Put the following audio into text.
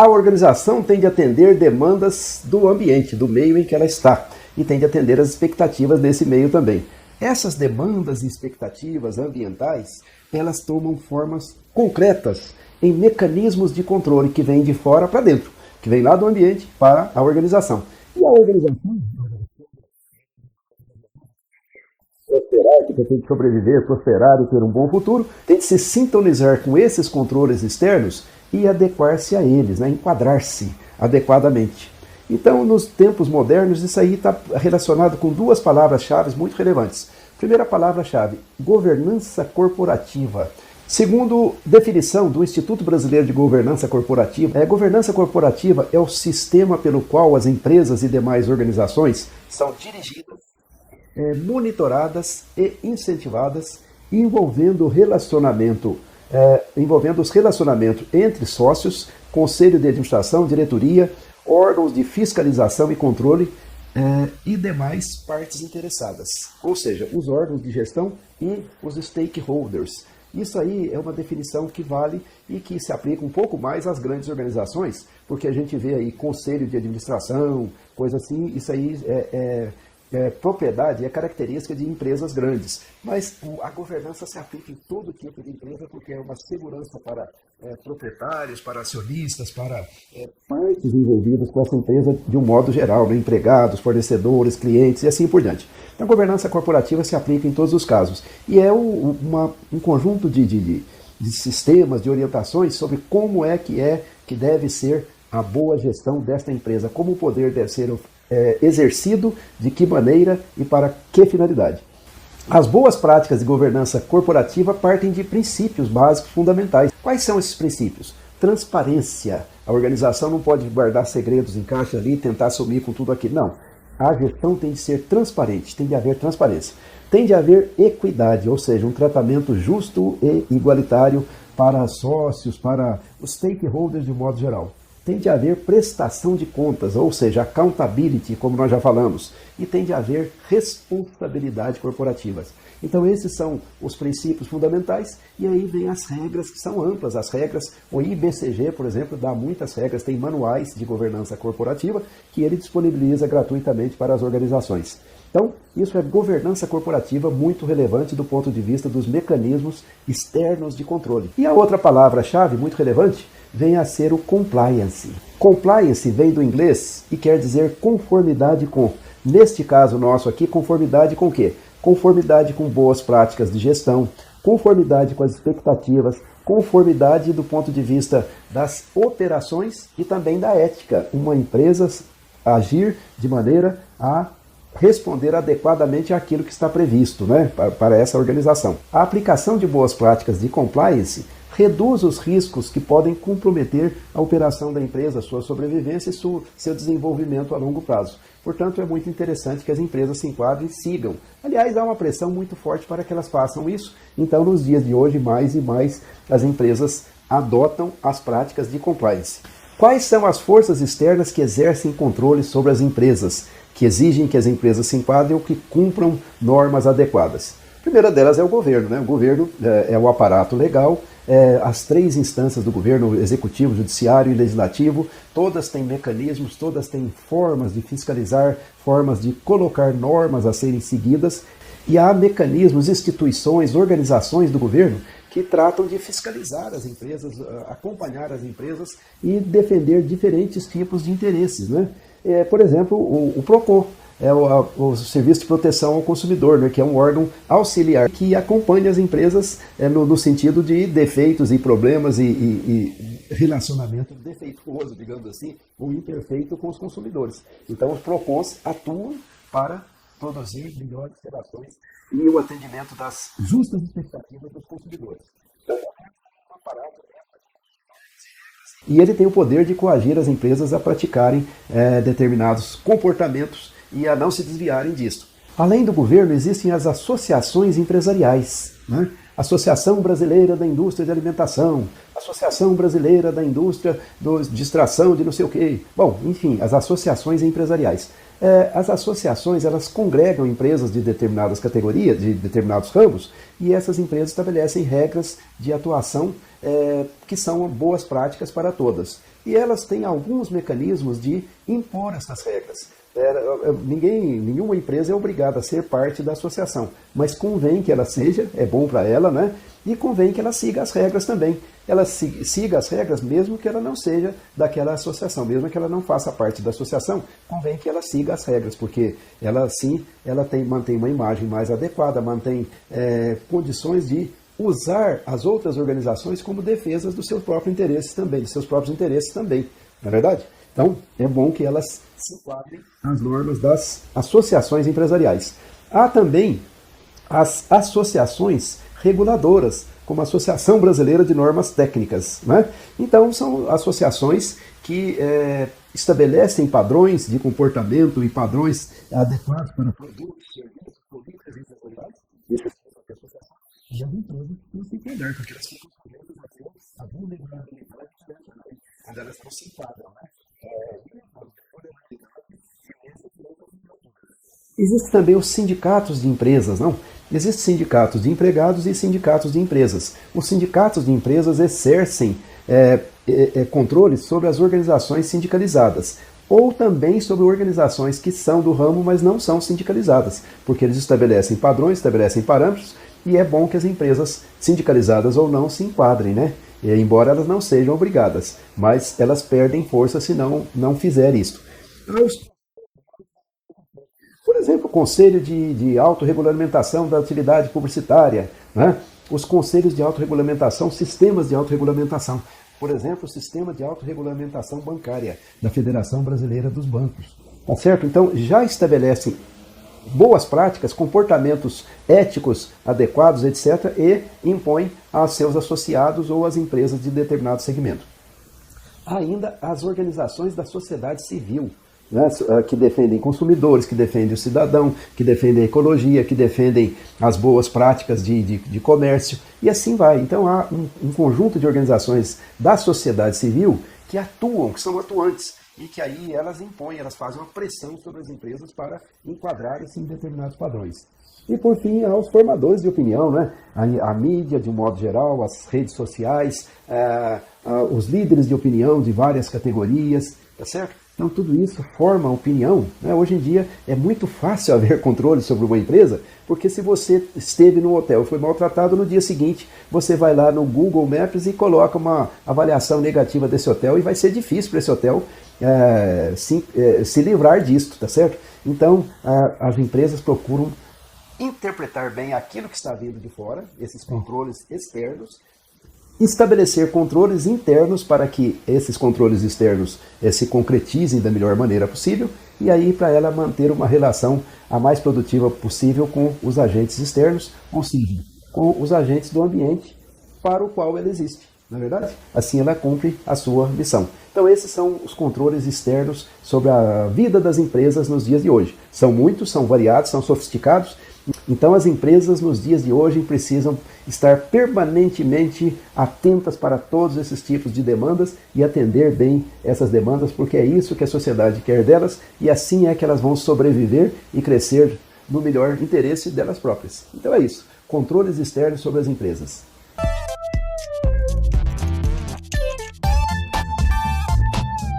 A organização tem de atender demandas do ambiente, do meio em que ela está, e tem de atender as expectativas desse meio também. Essas demandas e expectativas ambientais, elas tomam formas concretas em mecanismos de controle que vêm de fora para dentro, que vêm lá do ambiente para a organização. E a organização prosperar, que tem que sobreviver, prosperar e ter um bom futuro, tem de se sintonizar com esses controles externos e adequar-se a eles, né? Enquadrar-se adequadamente. Então, nos tempos modernos, isso aí está relacionado com duas palavras-chave muito relevantes. Primeira palavra-chave, governança corporativa. Segundo definição do Instituto Brasileiro de Governança Corporativa, governança corporativa é o sistema pelo qual as empresas e demais organizações são dirigidas, monitoradas e incentivadas, envolvendo os relacionamentos entre sócios, conselho de administração, diretoria, órgãos de fiscalização e controle e demais partes interessadas, ou seja, os órgãos de gestão e os stakeholders. Isso aí é uma definição que vale e que se aplica um pouco mais às grandes organizações, porque a gente vê aí conselho de administração, coisa assim, isso aí é propriedade, é característica de empresas grandes. Mas a governança se aplica em todo tipo de empresa, porque é uma segurança para proprietários, para acionistas, para partes envolvidas com essa empresa de um modo geral, né? Empregados, fornecedores, clientes e assim por diante. Então a governança corporativa se aplica em todos os casos. E é um conjunto de sistemas, de orientações sobre como que deve ser a boa gestão desta empresa, como o poder deve ser exercido, de que maneira e para que finalidade. As boas práticas de governança corporativa partem de princípios básicos fundamentais. Quais são esses princípios? Transparência. A organização não pode guardar segredos em caixa ali e tentar assumir com tudo aquilo. Não. A gestão tem de ser transparente, tem de haver transparência. Tem de haver equidade, ou seja, um tratamento justo e igualitário para sócios, para os stakeholders de um modo geral. Tem de haver prestação de contas, ou seja, accountability, como nós já falamos, e tem de haver responsabilidade corporativa. Então esses são os princípios fundamentais, e aí vem as regras que são amplas, as regras, o IBCG, por exemplo, dá muitas regras, tem manuais de governança corporativa que ele disponibiliza gratuitamente para as organizações. Então, isso é governança corporativa muito relevante do ponto de vista dos mecanismos externos de controle. E a outra palavra-chave muito relevante vem a ser o compliance. Compliance vem do inglês e quer dizer conformidade com. Neste caso nosso aqui, conformidade com o quê? Conformidade com boas práticas de gestão, conformidade com as expectativas, conformidade do ponto de vista das operações e também da ética. Uma empresa agir de maneira a responder adequadamente àquilo que está previsto, né, para essa organização. A aplicação de boas práticas de compliance reduz os riscos que podem comprometer a operação da empresa, sua sobrevivência e seu desenvolvimento a longo prazo. Portanto, é muito interessante que as empresas se enquadrem e sigam. Aliás, há uma pressão muito forte para que elas façam isso. Então, nos dias de hoje, mais e mais as empresas adotam as práticas de compliance. Quais são as forças externas que exercem controle sobre as empresas, que exigem que as empresas se enquadrem ou que cumpram normas adequadas? A primeira delas é o governo, né? O governo é o aparato legal, as três instâncias do governo, executivo, judiciário e legislativo, todas têm mecanismos, todas têm formas de fiscalizar, formas de colocar normas a serem seguidas, e há mecanismos, instituições, organizações do governo que tratam de fiscalizar as empresas, acompanhar as empresas e defender diferentes tipos de interesses, né? Por exemplo, o PROCON, o Serviço de Proteção ao Consumidor, né, que é um órgão auxiliar que acompanha as empresas no sentido de defeitos e problemas e relacionamento defeituoso, digamos assim, ou imperfeito com os consumidores. Então, os PROCONs atuam para produzir melhores relações e o atendimento das justas expectativas dos consumidores. Então, é um aparato. E ele tem o poder de coagir as empresas a praticarem determinados comportamentos e a não se desviarem disso. Além do governo, existem as associações empresariais, né? Associação Brasileira da Indústria de Alimentação, Associação Brasileira da Indústria de Extração de não sei o quê. Bom, enfim, as associações empresariais. As associações, elas congregam empresas de determinadas categorias, de determinados ramos, e essas empresas estabelecem regras de atuação que são boas práticas para todas. e elas têm alguns mecanismos de impor essas regras. Nenhuma empresa é obrigada a ser parte da associação, mas convém que ela seja, é bom para ela, né? E convém que ela siga as regras também. Ela siga as regras mesmo que ela não seja daquela associação, mesmo que ela não faça parte da associação, convém que ela siga as regras, porque ela sim, mantém uma imagem mais adequada, mantém condições de usar as outras organizações como defesas dos seus próprios interesses também, não é verdade? Então, é bom que elas se enquadrem nas normas das associações empresariais. Há também as associações reguladoras, como a Associação Brasileira de Normas Técnicas, né? Então, são associações que estabelecem padrões de comportamento e padrões adequados para produtos, serviços, políticas empresariais. Isso é associação. E as empresas não se enquadrar, porque elas ficam sujeitas a vulnerabilidade quando elas não se enquadram, né? Existem também os sindicatos de empresas, não? Existem sindicatos de empregados e sindicatos de empresas. Os sindicatos de empresas exercem controles sobre as organizações sindicalizadas, ou também sobre organizações que são do ramo, mas não são sindicalizadas, porque eles estabelecem padrões, estabelecem parâmetros, e é bom que as empresas sindicalizadas ou não se enquadrem, né? Embora elas não sejam obrigadas, mas elas perdem força se não fizer isso. Por exemplo, o Conselho de Autorregulamentação da Atividade Publicitária, né? Os conselhos de autorregulamentação, sistemas de autorregulamentação. Por exemplo, o Sistema de Autorregulamentação Bancária da Federação Brasileira dos Bancos. Tá certo? Então, já estabelecem boas práticas, comportamentos éticos adequados, etc., e impõe a seus associados ou às empresas de determinado segmento. Ainda as organizações da sociedade civil, né, que defendem consumidores, que defendem o cidadão, que defendem a ecologia, que defendem as boas práticas de comércio, e assim vai. Então há um conjunto de organizações da sociedade civil que atuam, que são atuantes, e que aí elas impõem, elas fazem uma pressão sobre as empresas para enquadrarem-se em determinados padrões. E por fim, aos formadores de opinião, né? A mídia, de um modo geral, as redes sociais, os líderes de opinião de várias categorias, tá certo? Então tudo isso forma opinião, né? Hoje em dia é muito fácil haver controle sobre uma empresa, porque se você esteve no hotel e foi maltratado, no dia seguinte você vai lá no Google Maps e coloca uma avaliação negativa desse hotel, e vai ser difícil para esse hotel se livrar disso, tá certo? Então as empresas procuram interpretar bem aquilo que está vindo de fora, esses controles externos, estabelecer controles internos para que esses controles externos se concretizem da melhor maneira possível, e aí para ela manter uma relação a mais produtiva possível com os agentes externos, ou seja, com os agentes do ambiente para o qual ela existe, não é verdade? Assim ela cumpre a sua missão. Então esses são os controles externos sobre a vida das empresas nos dias de hoje. São muitos, são variados, são sofisticados. Então as empresas nos dias de hoje precisam estar permanentemente atentas para todos esses tipos de demandas e atender bem essas demandas, porque é isso que a sociedade quer delas, e assim é que elas vão sobreviver e crescer no melhor interesse delas próprias. Então é isso, controles externos sobre as empresas.